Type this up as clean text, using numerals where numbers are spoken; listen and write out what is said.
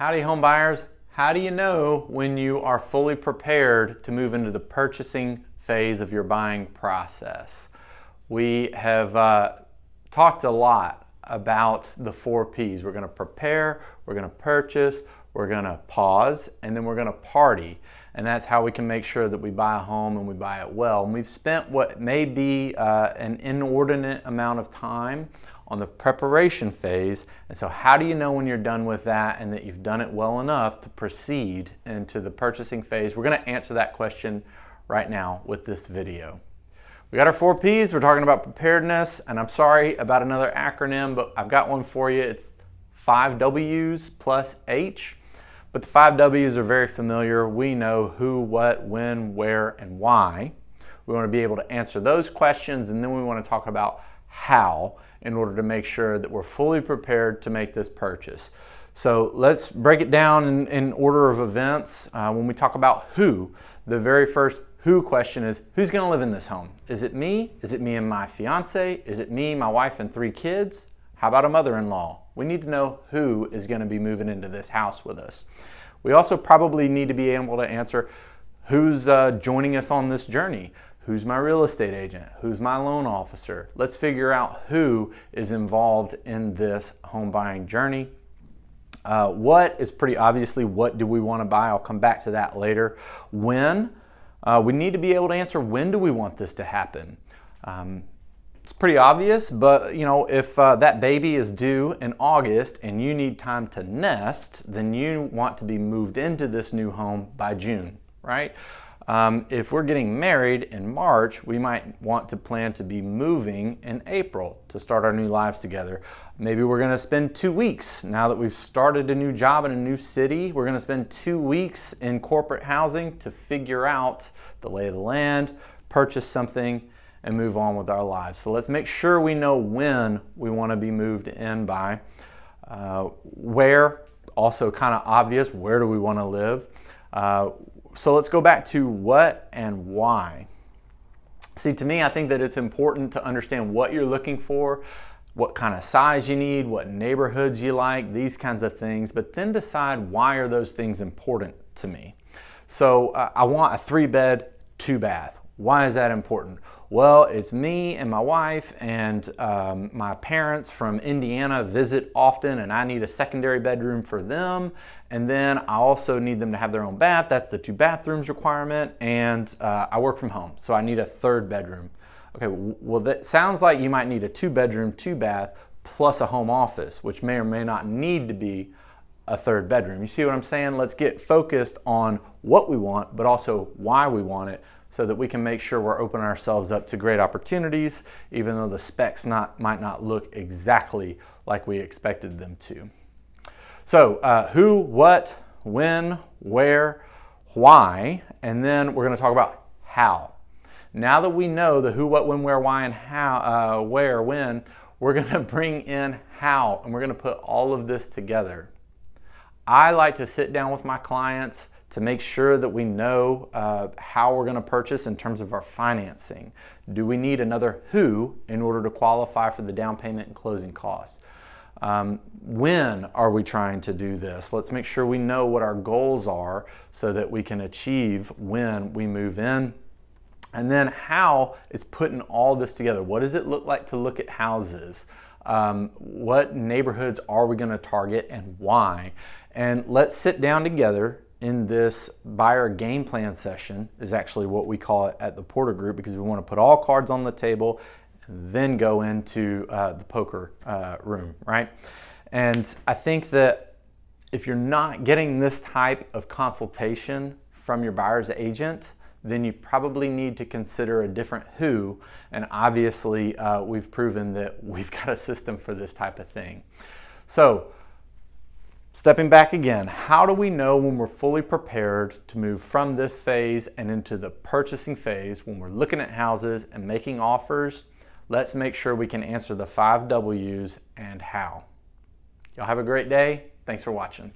Howdy home buyers. How do you know when you are fully prepared to move into the purchasing phase of your buying process? We have talked a lot about the 4 P's. We're going to prepare, we're going to purchase, we're going to pause, and then we're going to party. And that's how we can make sure that we buy a home and we buy it well. And we've spent what may be an inordinate amount of time on the preparation phase. And so how do you know when you're done with that and that you've done it well enough to proceed into the purchasing phase? We're going to answer that question right now with this video. We got our 4 P's. We're talking about preparedness, and I'm sorry about another acronym, but I've got one for you. It's 5 W's plus H. But the 5 W's are very familiar. We know who, what, when, where, and why. We want to be able to answer those questions, and then we want to talk about how in order to make sure that we're fully prepared to make this purchase. So let's break it down in order of events. When we talk about who, the very first who question is, who's going to live in this home? Is it me? Is it me and my fiance? Is it me, my wife, and 3 kids? How about a mother-in-law? We need to know who is going to be moving into this house with us. We also probably need to be able to answer who's joining us on this journey. Who's my real estate agent? Who's my loan officer? Let's figure out who is involved in this home buying journey. What is pretty obviously, what do we want to buy? I'll come back to that later. When? We need to be able to answer, when do we want this to happen? It's pretty obvious, but you know, if that baby is due in August and you need time to nest, then you want to be moved into this new home by June, right? If we're getting married in March, we might want to plan to be moving in April to start our new lives together. Maybe we're going to spend 2 weeks. Now that we've started a new job in a new city, we're going to spend 2 weeks in corporate housing to figure out the lay of the land, purchase something, and move on with our lives. So let's make sure we know when we want to be moved in by. Where, also kind of obvious, where do we want to live? So let's go back to what and why. See, to me, I think that it's important to understand what you're looking for, what kind of size you need, what neighborhoods you like, these kinds of things, but then decide why are those things important to me. So I want a 3-bed, 2-bath. Why is that important? Well, it's me and my wife and my parents from Indiana visit often, and I need a secondary bedroom for them. And then I also need them to have their own bath. That's the 2 bathrooms requirement. And I work from home, so I need a 3rd bedroom. Okay, well, that sounds like you might need a 2-bedroom, 2-bath plus a home office, which may or may not need to be a 3rd bedroom. You see what I'm saying? Let's get focused on what we want, but also why we want it, so that we can make sure we're opening ourselves up to great opportunities, even though the specs might not look exactly like we expected them to. So who, what, when, where, why, and then we're going to talk about how. Now that we know the who, what, when, where, why, and how, where, when, we're going to bring in how, and we're going to put all of this together. I like to sit down with my clients to make sure that we know how we're going to purchase in terms of our financing. Do we need another who in order to qualify for the down payment and closing costs? When are we trying to do this? Let's make sure we know what our goals are so that we can achieve when we move in. And then how is putting all this together. What does it look like to look at houses? What neighborhoods are we going to target and why? And let's sit down together in this buyer game plan session, is actually what we call it at the Porter Group, because we want to put all cards on the table and then go into the poker room, right? And I think that if you're not getting this type of consultation from your buyer's agent, then you probably need to consider a different who. And obviously, we've proven that we've got a system for this type of thing. So, stepping back again, how do we know when we're fully prepared to move from this phase and into the purchasing phase when we're looking at houses and making offers? Let's make sure we can answer the 5 W's and how. Y'all have a great day. Thanks for watching.